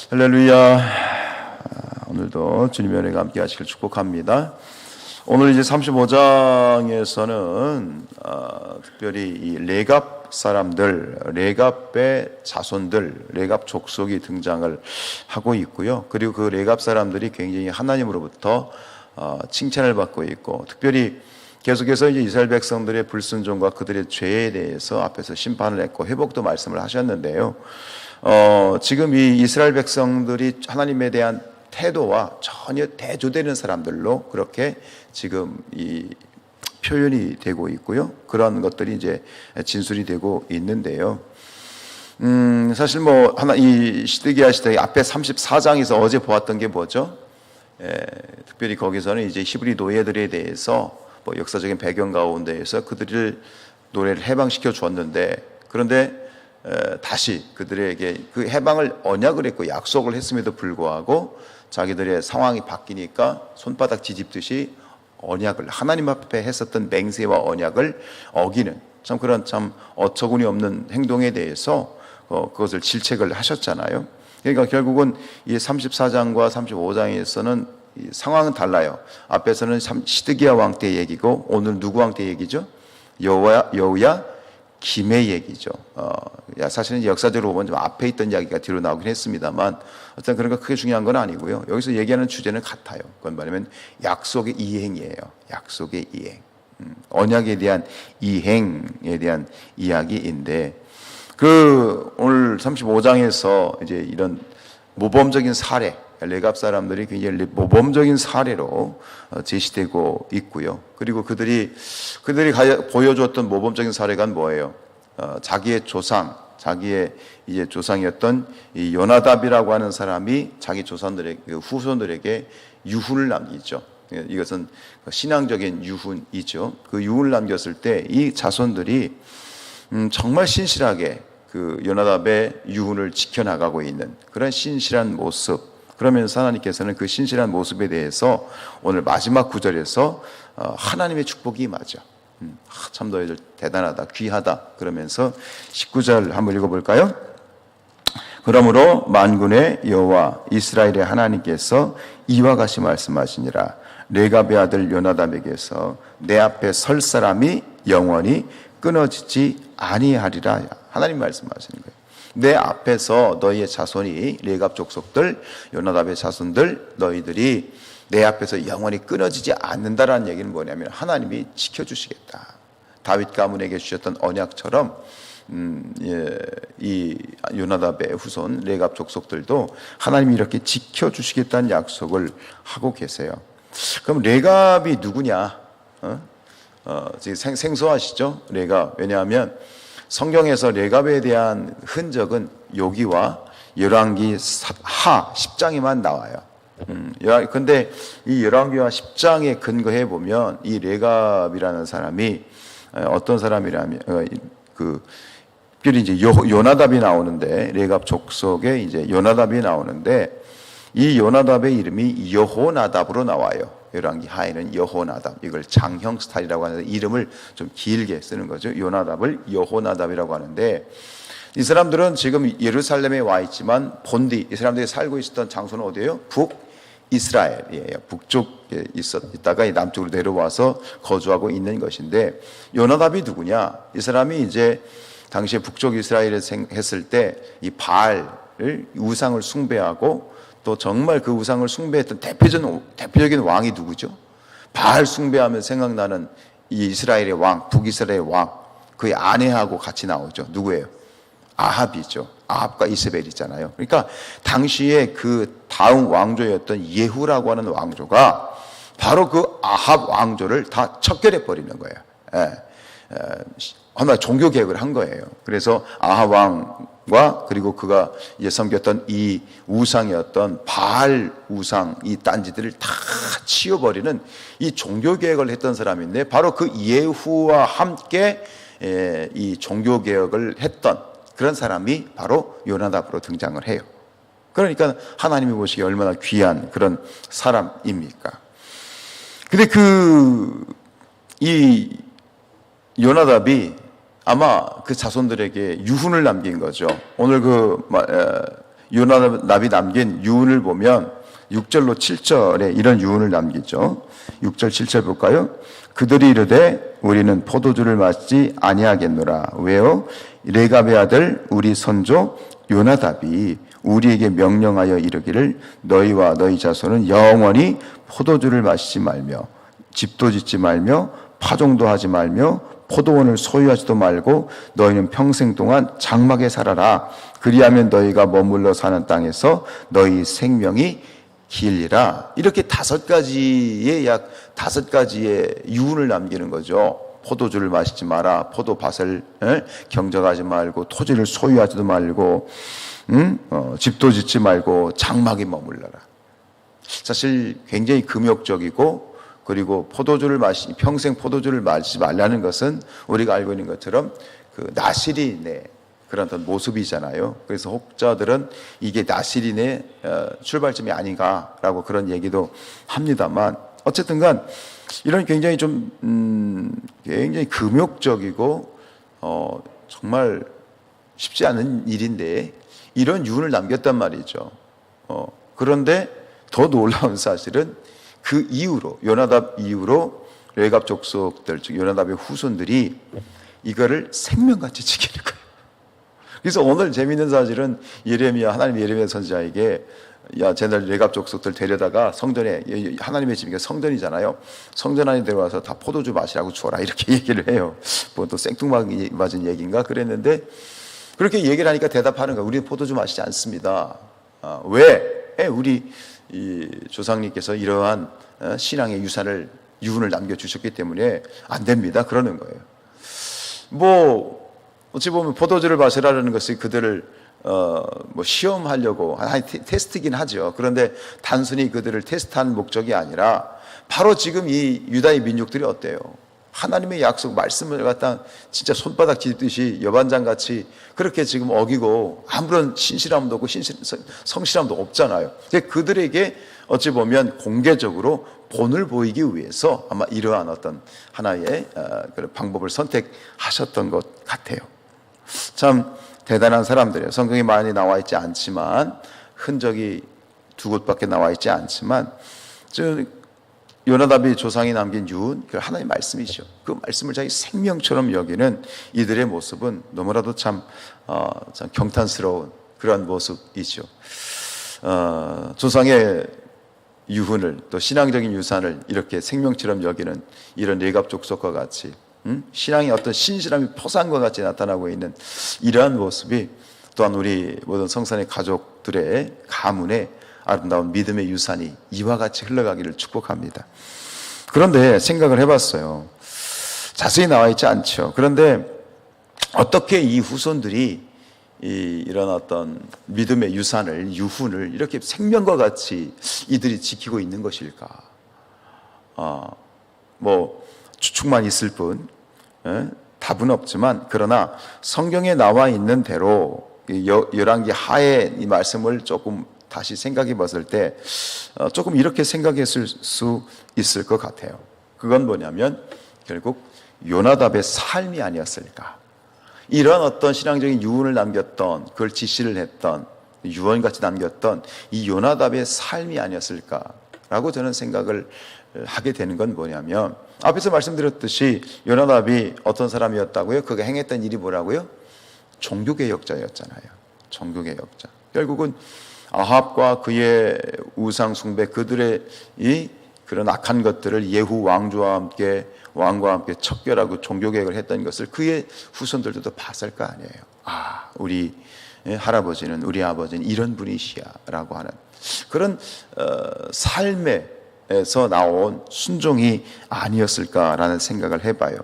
할렐루야. 오늘도 주님의 은혜가 함께 하시길 축복합니다. 오늘 이제 35장에서는 특별히 이 레갑 사람들, 레갑의 자손들, 레갑 족속이 등장을 하고 있고요. 그리고 그 레갑 사람들이 굉장히 하나님으로부터 칭찬을 받고 있고, 특별히 계속해서 이제 이스라엘 백성들의 불순종과 그들의 죄에 대해서 앞에서 심판을 했고 회복도 말씀을 하셨는데요. 지금 이 이스라엘 백성들이 하나님에 대한 태도와 전혀 대조되는 사람들로 그렇게 지금 이 표현이 되고 있고요. 그런 것들이 이제 진술이 되고 있는데요. 사실 이 시드기야 시대 앞에 34장에서 어제 보았던 게 뭐죠? 특별히 거기서는 이제 히브리 노예들에 대해서 역사적인 배경 가운데에서 그들을 노예를 해방시켜 주었는데, 그런데 다시 그들에게 그 해방을 언약을 했고 약속을 했음에도 불구하고 자기들의 상황이 바뀌니까 손바닥 뒤집듯이 언약을, 하나님 앞에 했었던 맹세와 언약을 어기는 그런 어처구니 없는 행동에 대해서 그것을 질책을 하셨잖아요. 그러니까 결국은 이 34장과 35장에서는 이 상황은 달라요. 앞에서는 시드기야 왕 때 얘기고 오늘 누구 왕 때 얘기죠? 여호야 김의 얘기죠. 사실은 역사적으로 보면 좀 앞에 있던 이야기가 뒤로 나오긴 했습니다만 어떤 그런 거 크게 중요한 건 아니고요. 여기서 얘기하는 주제는 같아요. 그건 말하면 약속의 이행이에요. 약속의 이행. 언약에 대한 이행에 대한 이야기인데, 오늘 35장에서 이제 이런 모범적인 사례, 레갑 사람들이 굉장히 모범적인 사례로 제시되고 있고요. 그리고 그들이 보여줬던 모범적인 사례가 뭐예요? 자기의 자기의 이제 조상이었던 이 요나답이라고 하는 사람이 자기 후손들에게 유훈을 남기죠. 이것은 신앙적인 유훈이죠. 그 유훈을 남겼을 때 이 자손들이 정말 신실하게 그 요나답의 유훈을 지켜나가고 있는 그런 신실한 모습. 그러면서 하나님께서는 그 신실한 모습에 대해서 오늘 마지막 구절에서 하나님의 축복이 임하죠. 참 너희들 대단하다, 귀하다. 그러면서 19절 한번 읽어볼까요? 그러므로 만군의 여호와 이스라엘의 하나님께서 이와 같이 말씀하시니라. 레갑의 아들 요나답에게서 내 앞에 설 사람이 영원히 끊어지지 아니하리라. 하나님 말씀하시는 거예요. 내 앞에서 너희의 자손이, 레갑 족속들, 요나답의 자손들, 너희들이 내 앞에서 영원히 끊어지지 않는다라는 얘기는 뭐냐면 하나님이 지켜주시겠다. 다윗 가문에게 주셨던 언약처럼 이 요나답의 후손 레갑 족속들도 하나님이 이렇게 지켜주시겠다는 약속을 하고 계세요. 그럼 레갑이 누구냐? 생소하시죠? 레갑. 왜냐하면 성경에서 레갑에 대한 흔적은 요기와 열왕기 하 10장에만 나와요. 근데 이 열왕기와 10장에 근거해 보면 이 레갑이라는 사람이 어떤 사람이라면 특별히 이제 요나답이 나오는데, 레갑 족속에 이제 요나답이 나오는데 이 요나답의 이름이 여호나답으로 나와요. 열왕기 하에는 여호나답, 이걸 장형 스타일이라고 하는데 이름을 좀 길게 쓰는 거죠. 요나답을 여호나답이라고 하는데, 이 사람들은 지금 예루살렘에 와 있지만 본디 이 사람들이 살고 있었던 장소는 어디예요? 북이스라엘이에요. 북쪽에 있다가 남쪽으로 내려와서 거주하고 있는 것인데, 요나답이 누구냐? 이 사람이 이제 당시에 북쪽 이스라엘에 했을 때 이 바알을 우상을 숭배하고 또 정말 그 우상을 숭배했던 대표적인 왕이 누구죠? 바알 숭배하면 생각나는 이 이스라엘의 왕, 북이스라엘의 왕, 그의 아내하고 같이 나오죠. 누구예요? 아합이죠. 아합과 이세벨이잖아요. 그러니까 당시에 그 다음 왕조였던 예후라고 하는 왕조가 바로 그 아합 왕조를 다 척결해 버리는 거예요. 하나 종교 개혁을 한 거예요. 그래서 아합 왕과 그리고 그가 이제 섬겼던 이 우상이었던 바알 우상 이 딴지들을 다 치워버리는 이 종교 개혁을 했던 사람인데, 바로 그 예후와 함께 이 종교 개혁을 했던 그런 사람이 바로 요나답으로 등장을 해요. 그러니까 하나님이 보시기에 얼마나 귀한 그런 사람입니까? 근데 이 요나답이 아마 그 자손들에게 유훈을 남긴 거죠. 오늘 요나답이 남긴 유언을 보면 6절로 7절에 이런 유언을 남기죠. 6절 7절 볼까요? 그들이 이르되 우리는 포도주를 마시지 아니하겠노라. 왜요? 레갑의 아들 우리 선조 요나답이 우리에게 명령하여 이르기를 너희와 너희 자손은 영원히 포도주를 마시지 말며 집도 짓지 말며 파종도 하지 말며 포도원을 소유하지도 말고 너희는 평생 동안 장막에 살아라. 그리하면 너희가 머물러 사는 땅에서 너희 생명이 길리라. 이렇게 5가지의 약 5가지의 유언을 남기는 거죠. 포도주를 마시지 마라. 포도밭을 경작하지 말고 토지를 소유하지도 말고 집도 짓지 말고 장막에 머물러라. 사실 굉장히 금욕적이고 그리고 평생 포도주를 마시지 말라는 것은 우리가 알고 있는 것처럼 그 나시린의 그런 어떤 모습이잖아요. 그래서 혹자들은 이게 나시린의 출발점이 아닌가라고 그런 얘기도 합니다만 어쨌든 간 이런 굉장히 굉장히 금욕적이고 정말 쉽지 않은 일인데 이런 유언을 남겼단 말이죠. 그런데 더 놀라운 사실은 그 이후로 요나답 이후로 레갑 족속들 즉 요나답의 후손들이 이거를 생명같이 지키는 거예요. 그래서 오늘 재미있는 사실은 하나님 예레미야 선지자에게 야, 쟤들 레갑 족속들 데려다가 성전에 하나님의 집이니까 성전이잖아요. 성전 안에 들어와서 다 포도주 마시라고 주어라 이렇게 얘기를 해요. 뭐 또 생뚱맞은 얘기인가 그랬는데 그렇게 얘기를 하니까 대답하는 거예요. 우리는 포도주 마시지 않습니다. 왜? 우리 이 조상님께서 이러한 신앙의 유언을 남겨주셨기 때문에 안 됩니다. 그러는 거예요. 뭐 어찌 보면 포도주를 마시라는 것이 그들을 뭐 시험하려고 테스트긴 하죠. 그런데 단순히 그들을 테스트한 목적이 아니라 바로 지금 이 유다의 민족들이 어때요? 하나님의 약속 말씀을 갖다 진짜 손바닥 뒤집듯이 여반장같이 그렇게 지금 어기고 아무런 신실함도 없고 성실함도 없잖아요. 그들에게 어찌 보면 공개적으로 본을 보이기 위해서 아마 이러한 어떤 하나의 그런 방법을 선택하셨던 것 같아요. 참 대단한 사람들이에요. 성경에 많이 나와 있지 않지만 흔적이 2곳밖에 나와 있지 않지만 요나답이 조상이 남긴 유언, 그 하나님의 말씀이죠. 그 말씀을 자기 생명처럼 여기는 이들의 모습은 너무나도 참 경탄스러운 그런 모습이죠. 조상의 유훈을 또 신앙적인 유산을 이렇게 생명처럼 여기는 이런 레갑 족속과 같이 신앙의 어떤 신실함이 포상과 같이 나타나고 있는 이러한 모습이 또한 우리 모든 성산의 가족들의 가문에 아름다운 믿음의 유산이 이와 같이 흘러가기를 축복합니다. 그런데 생각을 해봤어요. 자세히 나와 있지 않죠. 그런데 어떻게 이 후손들이 이런 어떤 믿음의 유산을, 유훈을 이렇게 생명과 같이 이들이 지키고 있는 것일까? 뭐 추측만 있을 뿐 답은 없지만 그러나 성경에 나와 있는 대로 열왕기 하에 이 말씀을 조금 다시 생각해 봤을 때 조금 이렇게 생각했을 수 있을 것 같아요. 그건 뭐냐면 결국 요나답의 삶이 아니었을까. 이런 어떤 신앙적인 유언을 남겼던 그걸 지시를 했던 유언같이 남겼던 이 요나답의 삶이 아니었을까라고 저는 생각을 하게 되는 건 뭐냐면 앞에서 말씀드렸듯이 요나답이 어떤 사람이었다고요? 그가 행했던 일이 뭐라고요? 종교개혁자였잖아요. 종교개혁자. 결국은 아합과 그의 우상 숭배 그들의 이 그런 악한 것들을 예후 왕과 함께 척결하고 종교개혁을 했던 것을 그의 후손들도 봤을 거 아니에요. 우리 할아버지는 우리 아버지는 이런 분이시야라고 하는 그런 삶에서 나온 순종이 아니었을까라는 생각을 해봐요.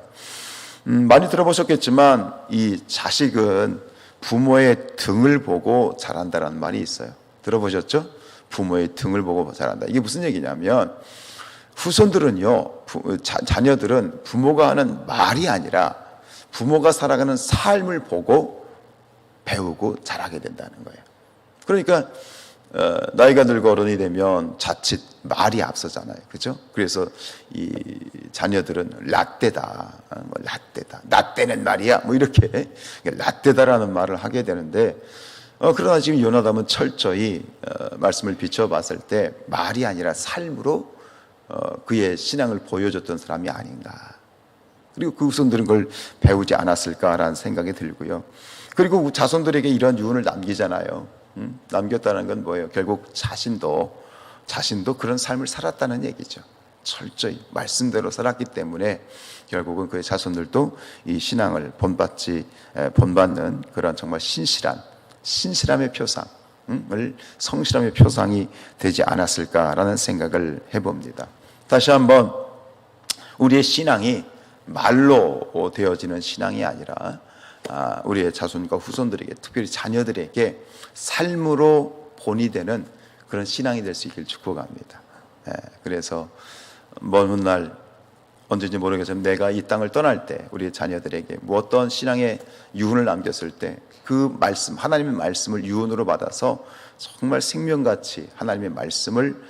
많이 들어보셨겠지만 이 자식은 부모의 등을 보고 자란다라는 말이 있어요. 들어보셨죠? 부모의 등을 보고 자란다. 이게 무슨 얘기냐면 후손들은요, 자녀들은 부모가 하는 말이 아니라 부모가 살아가는 삶을 보고 배우고 자라게 된다는 거예요. 그러니까 나이가 들고 어른이 되면 자칫 말이 앞서잖아요. 그렇죠? 그래서 이 자녀들은 라떼다. 라떼다. 라떼는 말이야. 뭐 이렇게 라떼다라는 말을 하게 되는데 그러나 지금 요나답은 철저히 말씀을 비춰봤을 때 말이 아니라 삶으로 그의 신앙을 보여줬던 사람이 아닌가. 그리고 그 후손들은 그걸 배우지 않았을까라는 생각이 들고요. 그리고 자손들에게 이런 유언을 남기잖아요. 남겼다는 건 뭐예요? 결국 자신도 그런 삶을 살았다는 얘기죠. 철저히 말씀대로 살았기 때문에 결국은 그의 자손들도 이 신앙을 본받는 그런 정말 신실함의 표상을 성실함의 표상이 되지 않았을까라는 생각을 해봅니다. 다시 한번 우리의 신앙이 말로 되어지는 신앙이 아니라 우리의 자손과 후손들에게, 특별히 자녀들에게 삶으로 본이 되는 그런 신앙이 될 수 있기를 축복합니다. 그래서 먼 훗날 언제인지 모르겠지만 내가 이 땅을 떠날 때 우리의 자녀들에게 어떤 신앙의 유언을 남겼을 때 그 말씀, 하나님의 말씀을 유언으로 받아서 정말 생명같이 하나님의 말씀을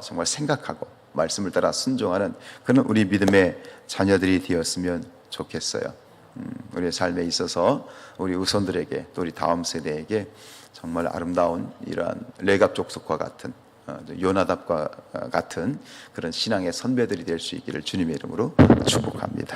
정말 생각하고 말씀을 따라 순종하는 그런 우리 믿음의 자녀들이 되었으면 좋겠어요. 우리의 삶에 있어서 우리 후손들에게 또 우리 다음 세대에게 정말 아름다운 이러한 레갑 족속과 같은 요나답과 같은 그런 신앙의 선배들이 될 수 있기를 주님의 이름으로 축복합니다.